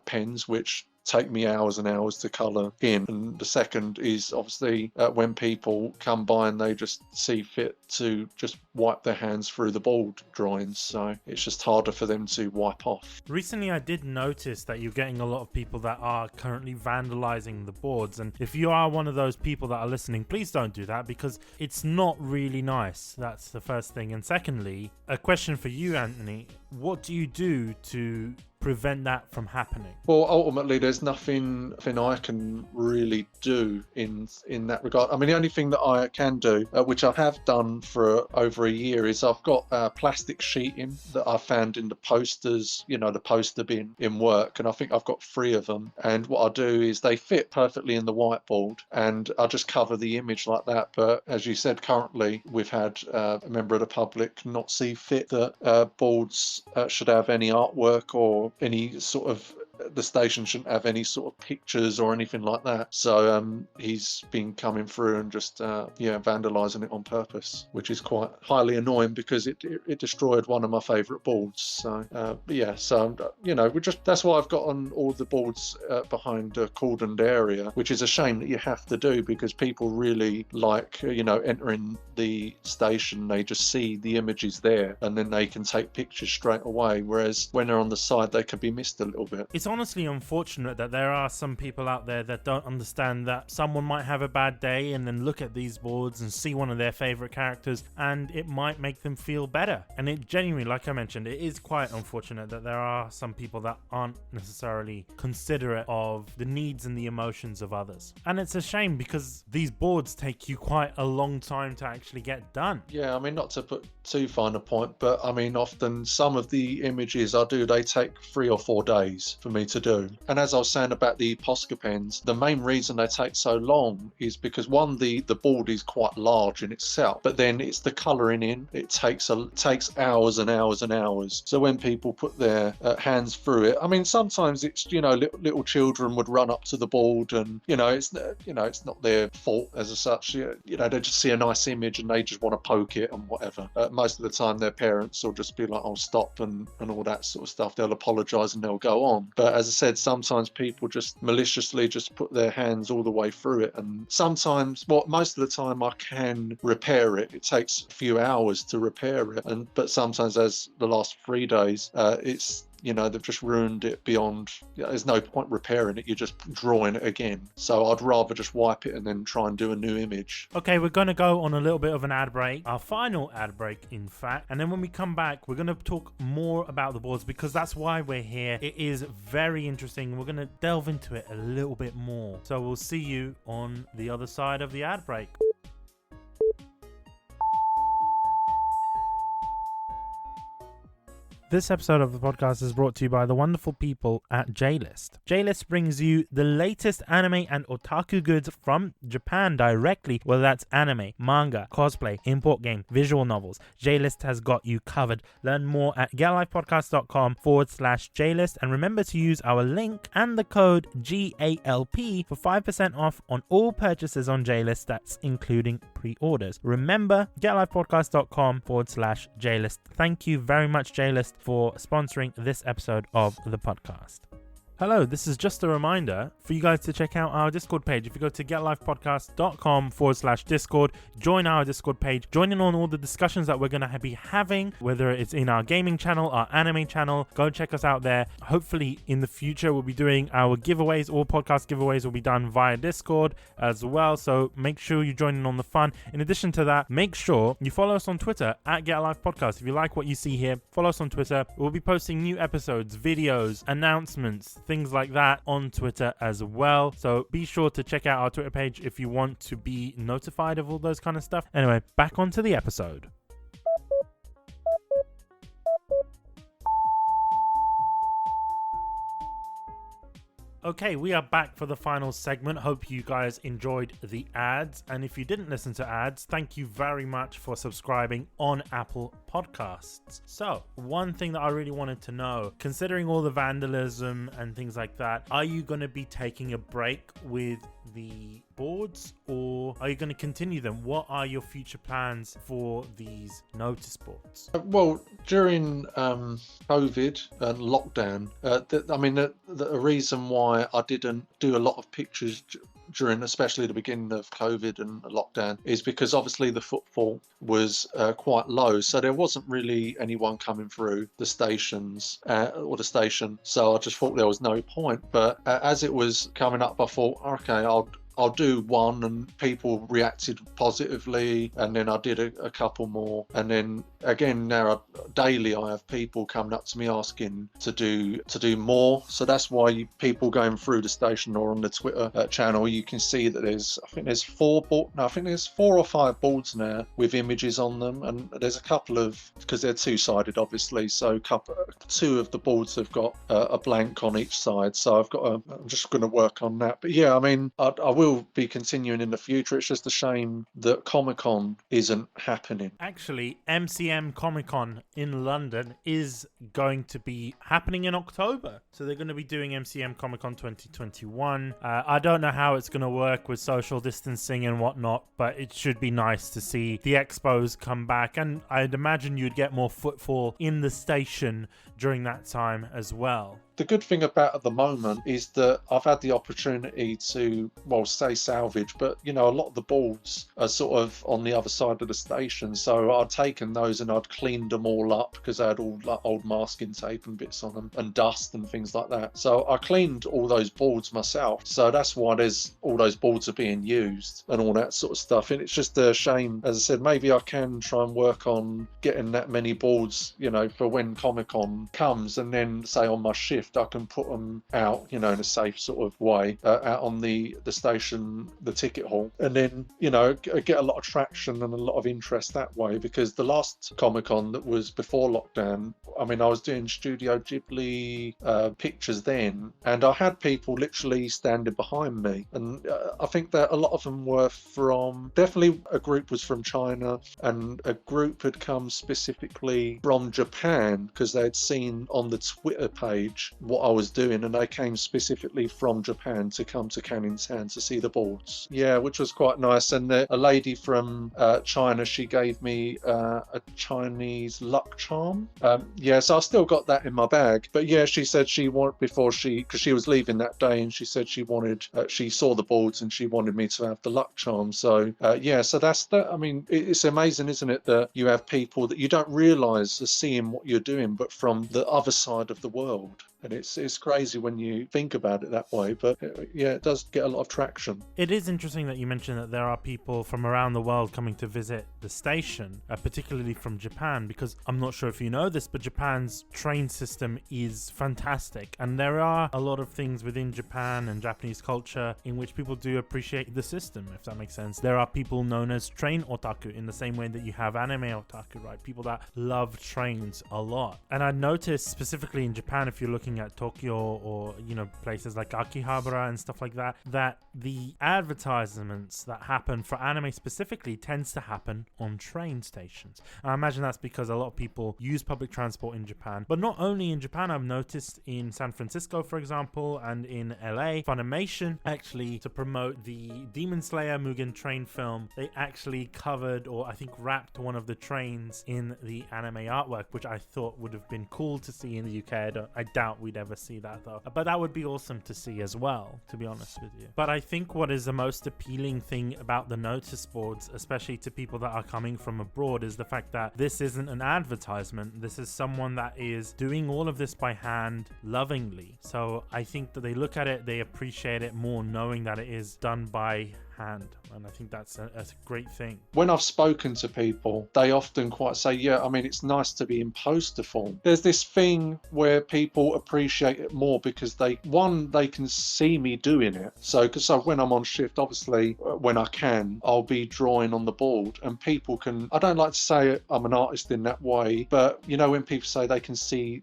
pens which take me hours and hours to colour in. And the second is obviously when people come by and they just see fit to just wipe their hands through the board drawings, so it's just harder for them to wipe off. Recently I did notice that you're getting a lot of people that are currently vandalizing the boards, and if you are one of those people that are listening, please don't do that, because it's not really nice. That's the first thing. And secondly, a question for you, Anthony, what do you do to prevent that from happening? Well, ultimately there's nothing I can really do in that regard. I mean, the only thing that I can do, which I have done for over a year, is I've got plastic sheeting that I found in the posters, the poster bin in work, and I think I've got 3 of them. And what I do is they fit perfectly in the whiteboard, and I just cover the image like that. But as you said, currently we've had a member of the public not see fit that boards should have any artwork or any sort of, the station shouldn't have any sort of pictures or anything like that. So he's been coming through and just vandalising it on purpose, which is quite highly annoying because it destroyed one of my favourite boards. So that's why I've got on all the boards behind a cordoned area, which is a shame that you have to do, because people really like entering the station, they just see the images there and then they can take pictures straight away, whereas when they're on the side they could be missed a little bit. It's honestly unfortunate that there are some people out there that don't understand that someone might have a bad day and then look at these boards and see one of their favorite characters and it might make them feel better. And it genuinely, like I mentioned, it is quite unfortunate that there are some people that aren't necessarily considerate of the needs and the emotions of others. And it's a shame because these boards take you quite a long time to actually get done. Yeah, I mean, not to put too fine a point, but I mean, often some of the images they take 3 or 4 days for me to do. And as I was saying about the Posca pens, the main reason they take so long is because one, the board is quite large in itself, but then it's the colouring in. It takes hours and hours and hours. So when people put their hands through it, I mean, sometimes it's little children would run up to the board and it's not their fault as such. They just see a nice image and they just want to poke it and whatever. Most of the time their parents will just be like, oh, stop, and all that sort of stuff. They'll apologise and they'll go on. But as I said, sometimes people just maliciously just put their hands all the way through it, and sometimes, most of the time I can repair it. It takes a few hours to repair it, but sometimes, as the last 3 days, it's they've just ruined it beyond, there's no point repairing it, you're just drawing it again. So I'd rather just wipe it and then try and do a new image. Okay, we're going to go on a little bit of an ad break, our final ad break in fact, and then when we come back we're going to talk more about the boards, because that's why we're here. It is very interesting. We're going to delve into it a little bit more. So we'll see you on the other side of the ad break. This episode of the podcast is brought to you by the wonderful people at JList. JList brings you the latest anime and otaku goods from Japan directly, whether that's anime, manga, cosplay, import game, visual novels. JList has got you covered. Learn more at getlifepodcast.com/JList, and remember to use our link and the code GALP for 5% off on all purchases on JList. That's including pre-orders. Remember, getlifepodcast.com/JList. Thank you very much, JList, for sponsoring this episode of the podcast. Hello, this is just a reminder for you guys to check out our Discord page. If you go to getlifepodcast.com/Discord, join our Discord page, join in on all the discussions that we're going to be having, whether it's in our gaming channel, our anime channel. Go check us out there. Hopefully in the future we'll be doing our giveaways. All podcast giveaways will be done via Discord as well, so make sure you join in on the fun. In addition to that, make sure you follow us on Twitter at GetLifePodcast. If you like what you see here, follow us on Twitter. We'll be posting new episodes, videos, announcements, things like that on Twitter as well. So be sure to check out our Twitter page if you want to be notified of all those kind of stuff. Anyway, back onto the episode. Okay, we are back for the final segment. Hope you guys enjoyed the ads. And if you didn't listen to ads, thank you very much for subscribing on Apple Podcasts. So, one thing that I really wanted to know, considering all the vandalism and things like that, are you going to be taking a break with the boards, or are you going to continue them? What are your future plans for these notice boards? Well, during COVID and lockdown, the reason why I didn't do a lot of pictures during especially the beginning of COVID and lockdown is because obviously the footfall was quite low, so there wasn't really anyone coming through the stations or the station, so I just thought there was no point. But as it was coming up, I thought, okay, I'll do one, and people reacted positively, and then I did a couple more, and then again now daily I have people coming up to me asking to do more. So that's why people going through the station or on the Twitter channel, you can see that there's four or five boards now with images on them, and there's a couple of, because they're two-sided obviously, so two of the boards have got a blank on each side, so I'm just going to work on that. But yeah, I mean, I will be continuing in the future. It's just a shame that Comic-Con isn't happening. Actually, MCM Comic-Con in London is going to be happening in October. So they're going to be doing MCM Comic-Con 2021. I don't know how it's going to work with social distancing and whatnot, but it should be nice to see the expos come back. And I'd imagine you'd get more footfall in the station during that time as well. The good thing about at the moment is that I've had the opportunity to, say salvage, but a lot of the boards are sort of on the other side of the station. So I'd taken those and I'd cleaned them all up because I had all old masking tape and bits on them and dust and things like that. So I cleaned all those boards myself. So that's why there's all those boards are being used and all that sort of stuff. And it's just a shame, as I said, maybe I can try and work on getting that many boards, for when Comic-Con comes, and then say on my shift, I can put them out, in a safe sort of way, out on the station, the ticket hall, and then, get a lot of traction and a lot of interest that way. Because the last Comic-Con that was before lockdown, I was doing Studio Ghibli pictures then, and I had people literally standing behind me, and I think that a lot of them were definitely a group was from China, and a group had come specifically from Japan because they had seen on the Twitter page what I was doing, and they came specifically from Japan to come to Canning Town to see the boards. Yeah, which was quite nice. And a lady from China, she gave me a Chinese luck charm. So I still got that in my bag. But yeah, she said she wanted, because she was leaving that day, and she said she wanted, she saw the boards and she wanted me to have the luck charm. So so that's that. It's amazing, isn't it, that you have people that you don't realise are seeing what you're doing, but from the other side of the world. And it's crazy when you think about it that way, but yeah, it does get a lot of traction. It is interesting that you mentioned that there are people from around the world coming to visit the station, particularly from Japan, because I'm not sure if you know this, but Japan's train system is fantastic, and there are a lot of things within Japan and Japanese culture in which people do appreciate the system, if that makes sense. There are people known as train otaku in the same way that you have anime otaku, right? People that love trains a lot. And I noticed specifically in Japan, if you're looking at Tokyo or places like Akihabara and stuff like that, that the advertisements that happen for anime specifically tends to happen on train stations. I imagine that's because a lot of people use public transport in Japan, but not only in Japan. I've noticed in San Francisco, for example, and in LA, Funimation, actually, to promote the Demon Slayer Mugen Train film, they actually covered, or I think wrapped, one of the trains in the anime artwork, which I thought would have been cool to see in the UK. I doubt we'd ever see that though, but that would be awesome to see as well, to be honest with you. But I think what is the most appealing thing about the notice boards, especially to people that are coming from abroad, is the fact that this isn't an advertisement. This is someone that is doing all of this by hand, lovingly. So I think that they look at it, they appreciate it more, knowing that it is done by hand, and I think that's a great thing. When I've spoken to people, they often quite say, yeah, I mean, it's nice to be in poster form. There's this thing where people appreciate it more because they can see me doing it. So when I'm on shift, obviously, when I can, I'll be drawing on the board, and people can, I don't like to say I'm an artist in that way, but you know, when people say they can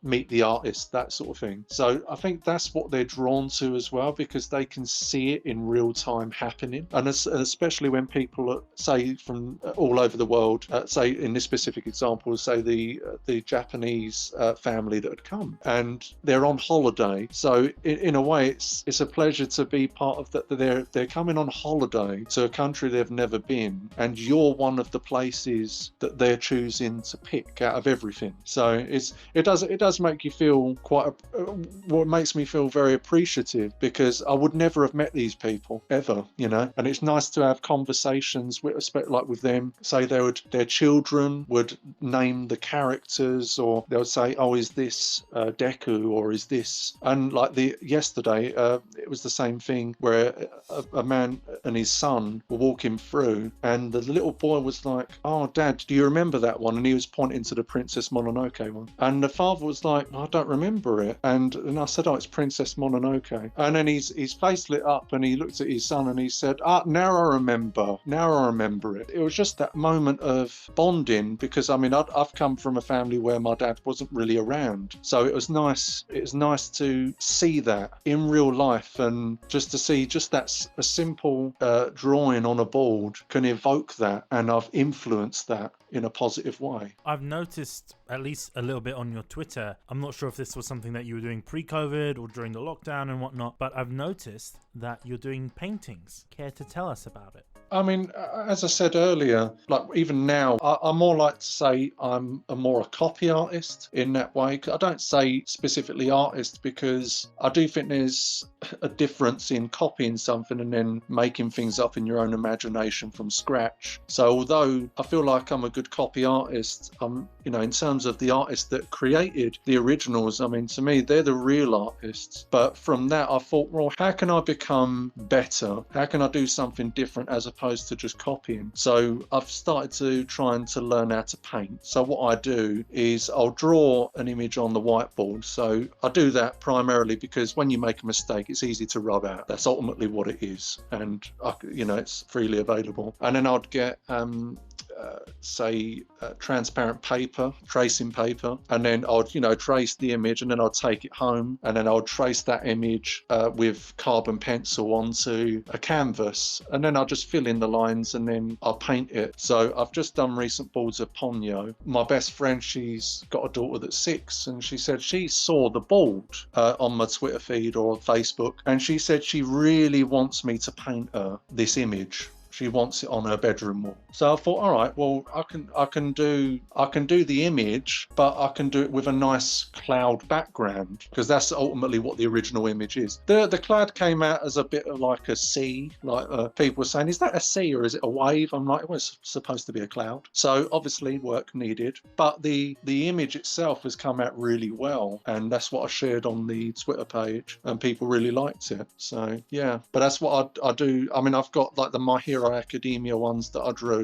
meet the artist, that sort of thing. So I think that's what they're drawn to as well, because they can see it in real time happening. And especially when people say from all over the world, say in this specific example, say the Japanese family that had come, and they're on holiday. So in a way, it's a pleasure to be part of that. They're coming on holiday to a country they've never been, and you're one of the places that they're choosing to pick out of everything. So it does make you feel what makes me feel very appreciative, because I would never have met these people ever, you know. And it's nice to have conversations with them. Say their children would name the characters, or they would say, oh, is this Deku, or is this, and like yesterday it was the same thing where a man and his son were walking through, and the little boy was like, oh, Dad, do you remember that one? And he was pointing to the Princess Mononoke one, and the father was like, I don't remember it. And I said, oh, it's Princess Mononoke. And then his face lit up, and he looked at his son and he said, now I remember it. It was just that moment of bonding, because I mean, I've come from a family where my dad wasn't really around, so it was nice to see that in real life, and just to see that a simple drawing on a board can evoke that, and I've influenced that in a positive way. I've noticed, at least a little bit on your Twitter, I'm not sure if this was something that you were doing pre-COVID or during the lockdown and whatnot, but I've noticed that you're doing paintings. Care to tell us about it? I mean, as I said earlier, like even now, I'm more like to say I'm more a copy artist in that way. I don't say specifically artist, because I do think there's a difference in copying something and then making things up in your own imagination from scratch. So although I feel like I'm a good copy artist, you know, in terms of the artists that created the originals, I mean, to me, they're the real artists. But from that, I thought, well, how can I become better? How can I do something different as opposed to just copying? So I've started to try and to learn how to paint. So what I do is I'll draw an image on the whiteboard. So I do that primarily because when you make a mistake, it's easy to rub out. That's ultimately what it is. And, you know, it's freely available. And then I'd get transparent paper, tracing paper, and then I'd, you know, trace the image, and then I'd take it home, and then I'll trace that image with carbon pencil onto a canvas, and then I'll just fill in the lines, and then I'll paint it. So I've just done recent boards of Ponyo. My best friend, she's got a daughter that's 6, and she said she saw the board on my Twitter feed or Facebook, and she said she really wants me to paint her this image. She wants it on her bedroom wall. So I thought, all right, well, I can do the image, but I can do it with a nice cloud background, because that's ultimately what the original image is. The cloud came out as a bit of like a sea, like people were saying, is that a sea or is it a wave? I'm like, well, it's supposed to be a cloud. So obviously work needed, but the image itself has come out really well, and that's what I shared on the Twitter page, and people really liked it. So yeah, but that's what I do. I mean, I've got like the My Hero Academia ones that I drew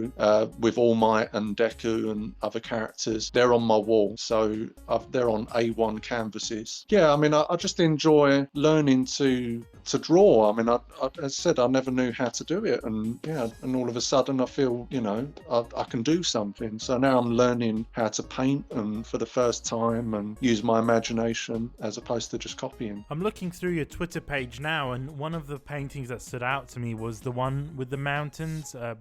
with All Might and Deku and other characters. They're on my wall, so they're on A1 canvases. Yeah, I mean, I just enjoy learning to draw. I mean, as I said, I never knew how to do it, and yeah, and all of a sudden I feel, you know, I can do something. So now I'm learning how to paint, and for the first time, and use my imagination as opposed to just copying. I'm looking through your Twitter page now, and one of the paintings that stood out to me was the one with the mountains,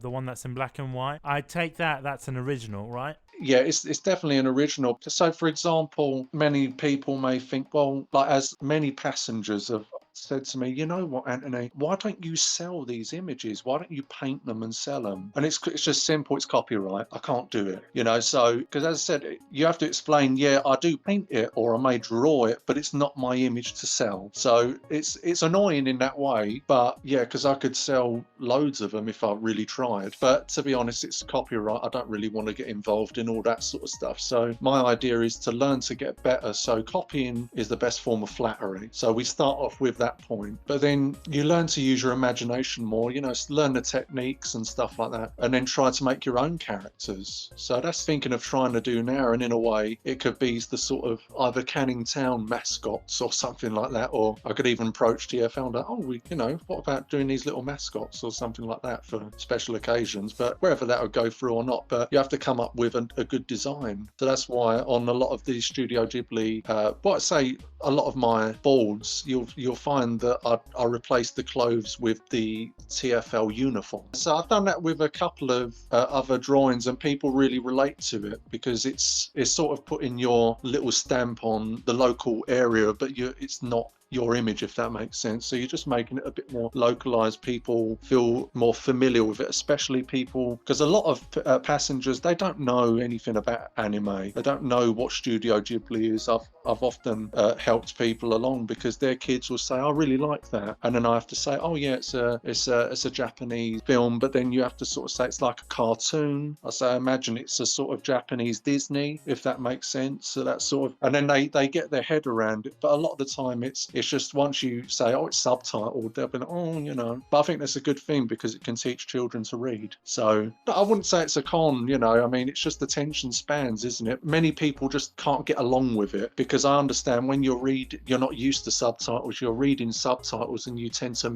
the one that's in black and white. I take that's an original, right? Yeah, it's definitely an original. So, for example, many people may think, well, like as many passengers have said to me, you know what, Anthony, why don't you sell these images? Why don't you paint them and sell them? And it's just simple. It's copyright. I can't do it, you know. So, because as I said, you have to explain, yeah, I do paint it or I may draw it, but it's not my image to sell. So it's annoying in that way. But yeah, because I could sell loads of them if I really tried. But to be honest, it's copyright. I don't really want to get involved in all that sort of stuff. So my idea is to learn to get better. So copying is the best form of flattery. So we start off with that that point. But then you learn to use your imagination more, learn the techniques and stuff like that, and then try to make your own characters. So that's thinking of trying to do now, and in a way, it could be the sort of either Canning Town mascots or something like that, or I could even approach TFL and what about doing these little mascots or something like that for special occasions? But whether that would go through or not, but you have to come up with a good design. So that's why on a lot of these Studio Ghibli, a lot of my boards, you'll find that I replace the clothes with the TFL uniform. So I've done that with a couple of other drawings, and people really relate to it because it's sort of putting your little stamp on the local area, but it's not your image, if that makes sense. So you're just making it a bit more localized. People feel more familiar with it, especially people, because a lot of passengers, they don't know anything about anime. They don't know what Studio Ghibli is. I've often helped people along because their kids will say, I really like that, and then I have to say, oh yeah, it's a Japanese film, but then you have to sort of say it's like a cartoon. I say, imagine it's a sort of Japanese Disney, if that makes sense. So that's sort of, and then they get their head around it. But a lot of the time it's just once you say, oh, it's subtitled, they'll be like, oh, But I think that's a good thing because it can teach children to read. So, but I wouldn't say it's a con, I mean, it's just attention spans, isn't it? Many people just can't get along with it because I understand when you're not used to subtitles, you're reading subtitles and you tend to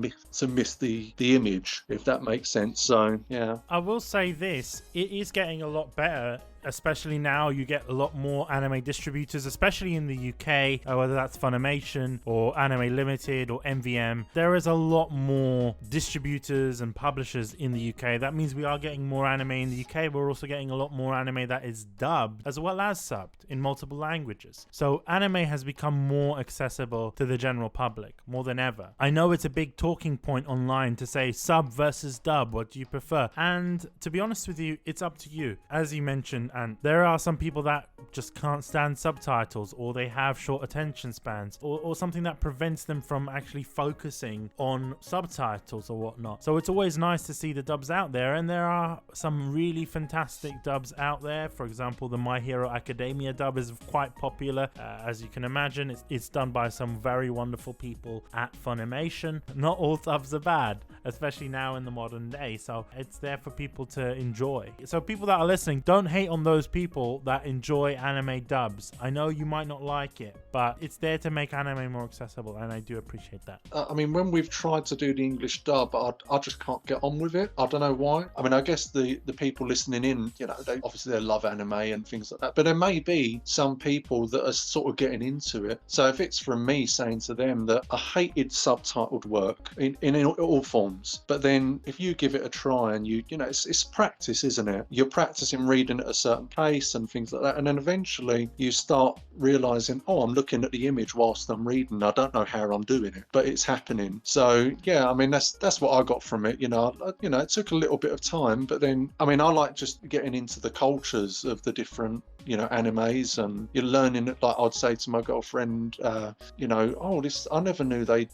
miss the image, if that makes sense. So, yeah. I will say this, it is getting a lot better. Especially now, you get a lot more anime distributors, especially in the UK, whether that's Funimation or Anime Limited or MVM. There is a lot more distributors and publishers in the UK. That means we are getting more anime in the UK. We're also getting a lot more anime that is dubbed as well as subbed in multiple languages. So anime has become more accessible to the general public, more than ever. I know it's a big talking point online to say sub versus dub, what do you prefer? And to be honest with you, it's up to you. As you mentioned, and there are some people that just can't stand subtitles, or they have short attention spans, or something that prevents them from actually focusing on subtitles or whatnot. So it's always nice to see the dubs out there, and there are some really fantastic dubs out there. For example, the My Hero Academia dub is quite popular. As you can imagine, it's done by some very wonderful people at Funimation. Not all dubs are bad, especially now in the modern day, so it's there for people to enjoy. So people that are listening, don't hate on those people that enjoy anime dubs. I know you might not like it, but it's there to make anime more accessible, and I do appreciate that. I mean, when we've tried to do the English dub, I just can't get on with it. I don't know why. I mean, I guess the people listening in, they love anime and things like that, but there may be some people that are sort of getting into it. So if it's from me saying to them that I hated subtitled work in all forms, but then if you give it a try and it's practice, isn't it? You're practicing reading at a certain pace and things like that, and then eventually you start realizing, oh, I'm looking at the image whilst I'm reading. I don't know how I'm doing it, but it's happening. So yeah, I mean, that's what I got from it. It took a little bit of time, but then I mean, I like just getting into the cultures of the different animes, and you're learning it. Like I'd say to my girlfriend, this I never knew they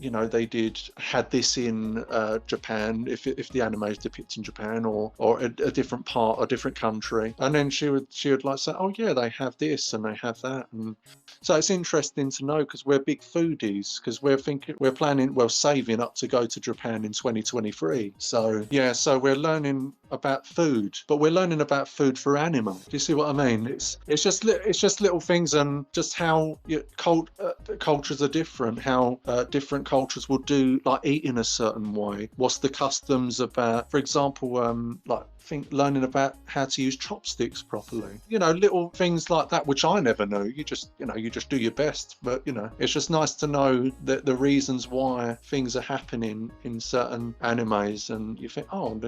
had this in Japan, if the anime is depicting Japan or a different part, a different country, and then she would like say, oh yeah, they have this and they have that. And so it's interesting to know because we're big foodies, because we're saving up to go to Japan in 2023. So yeah, so we're learning about food, but we're learning about food for anime. Do you see what I mean? It's just little things, and just how cultures are different, how different cultures will do, like eating a certain way. What's the customs about, for example, learning about how to use chopsticks properly. Little things like that, which I never knew. You just do your best, but it's just nice to know that the reasons why things are happening in certain animes, and you think, oh,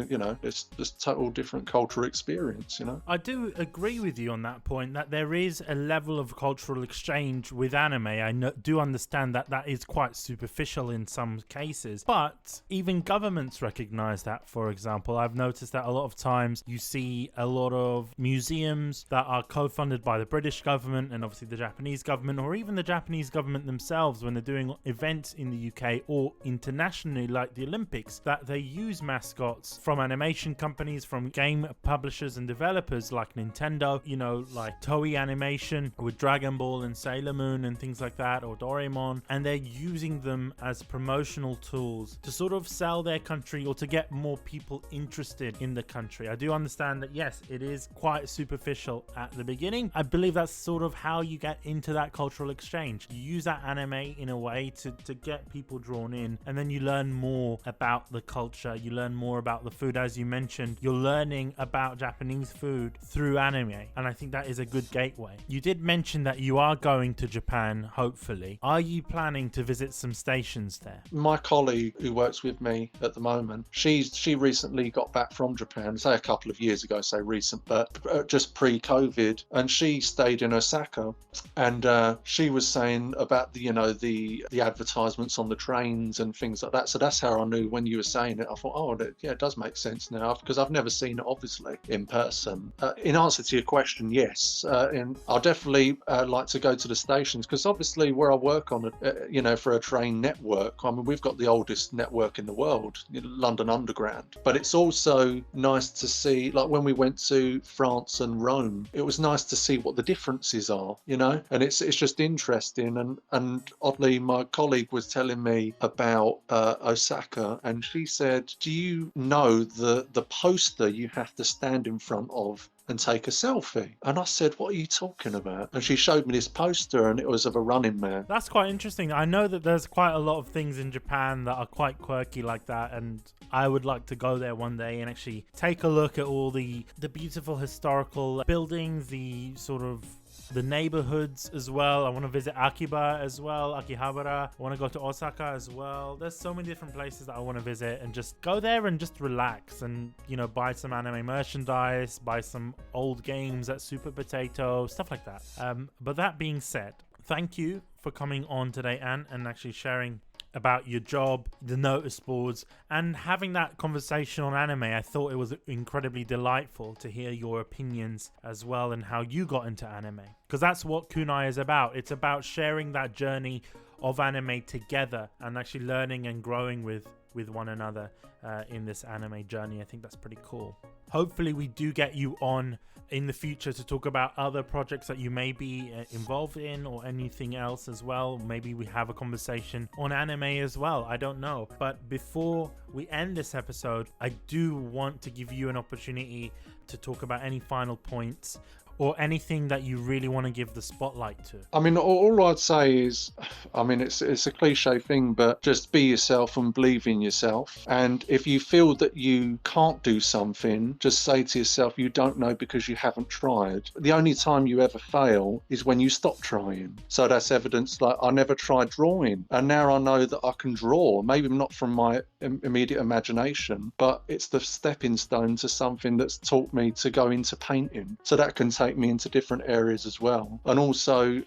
it's just total different cultural experience. I do agree with you on that point, that there is a level of cultural exchange with anime. I do understand that is quite superficial in some cases, but even governments recognize that. For example, I've noticed that a lot of times you see a lot of museums that are co-funded by the British government and obviously the Japanese government, or even the Japanese government themselves when they're doing events in the UK or internationally like the Olympics, that they use mascots from animation companies companies, from game publishers and developers like Nintendo, like Toei Animation with Dragon Ball and Sailor Moon and things like that, or Doraemon, and they're using them as promotional tools to sort of sell their country or to get more people interested in the country. I do understand that, yes, it is quite superficial at the beginning. I believe that's sort of how you get into that cultural exchange. You use that anime in a way to get people drawn in, and then you learn more about the culture, you learn more about the food. As you mentioned, you're learning about Japanese food through anime, and I think that is a good gateway. You did mention that you are going to Japan, hopefully. Are you planning to visit some stations there? My colleague who works with me at the moment, she recently got back from Japan, say a couple of years ago, say recent, but just pre-COVID, and she stayed in Osaka, and she was saying about the advertisements on the trains and things like that. So that's how I knew when you were saying it. I thought, oh, yeah, it does make sense now, because I've never seen it, obviously, in person. In answer to your question, yes, and I'll definitely like to go to the stations, because obviously where I work on for a train network, I mean, we've got the oldest network in the world, London Underground. But it's also nice to see, like when we went to France and Rome, it was nice to see what the differences are, and it's just interesting. And oddly, my colleague was telling me about Osaka, and she said, do you know the poster you have to stand in front of and take a selfie? And I said, what are you talking about? And she showed me this poster, and it was of a Running Man. That's quite interesting. I know that there's quite a lot of things in Japan that are quite quirky like that, and I would like to go there one day and actually take a look at all the beautiful historical buildings, the sort of the neighborhoods as well. I want to visit Akiba as well, Akihabara. I want to go to Osaka as well. There's so many different places that I want to visit, and just go there and just relax and, buy some anime merchandise, buy some old games at Super Potato, stuff like that. But that being said, thank you for coming on today, Anne, and actually sharing about your job, the notice boards, and having that conversation on anime. I thought it was incredibly delightful to hear your opinions as well and how you got into anime, because that's what Kunai is about. It's about sharing that journey of anime together and actually learning and growing with one another in this anime journey. I think that's pretty cool. Hopefully we do get you on in the future to talk about other projects that you may be involved in, or anything else as well. Maybe we have a conversation on anime as well. I don't know. But before we end this episode, I do want to give you an opportunity to talk about any final points or anything that you really want to give the spotlight to. I mean, all I'd say is, I mean, it's a cliche thing, but just be yourself and believe in yourself. And if you feel that you can't do something, just say to yourself, you don't know because you haven't tried. The only time you ever fail is when you stop trying. So that's evidence. Like, I never tried drawing, and now I know that I can draw. Maybe not from my immediate imagination, but it's the stepping stone to something that's taught me to go into painting. So that can take me into different areas as well. And also,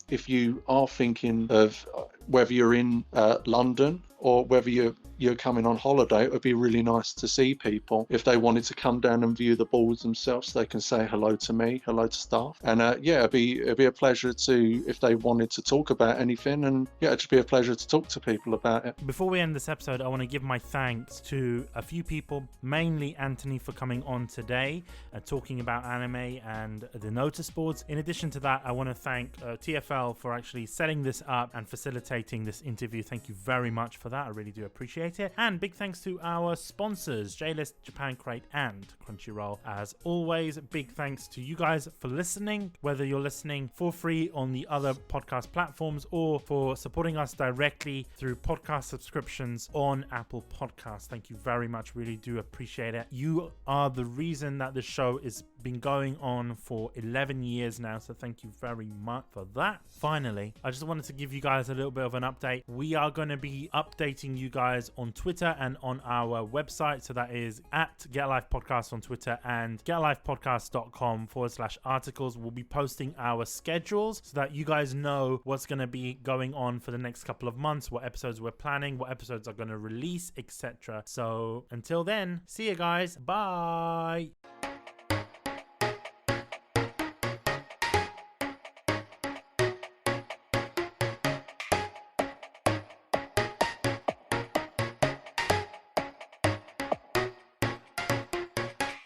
if you are thinking of whether you're in London or whether you're coming on holiday, it would be really nice to see people. If they wanted to come down and view the balls themselves, they can say hello to me, hello to staff. And it'd be a pleasure to, if they wanted to talk about anything, and it'd just be a pleasure to talk to people about it. Before we end this episode, I want to give my thanks to a few people, mainly Anthony for coming on today and talking about anime and the notice boards. In addition to that, I want to thank TFL for actually setting this up and facilitating this interview. Thank you very much for that. I really do appreciate it. And big thanks to our sponsors, JList, Japan Crate, and Crunchyroll. As always, big thanks to you guys for listening, whether you're listening for free on the other podcast platforms or for supporting us directly through podcast subscriptions on Apple Podcasts. Thank you very much. Really do appreciate it. You are the reason that the show is been going on for 11 years now, so thank you very much for that. Finally, I just wanted to give you guys a little bit of an update. We are going to be updating you guys on Twitter and on our website, so that is at Get Life Podcast on Twitter and getlifepodcast.com/articles. We'll be posting our schedules so that you guys know what's going to be going on for the next couple of months, what episodes we're planning, what episodes are going to release, etc. So until then, see you guys. Bye.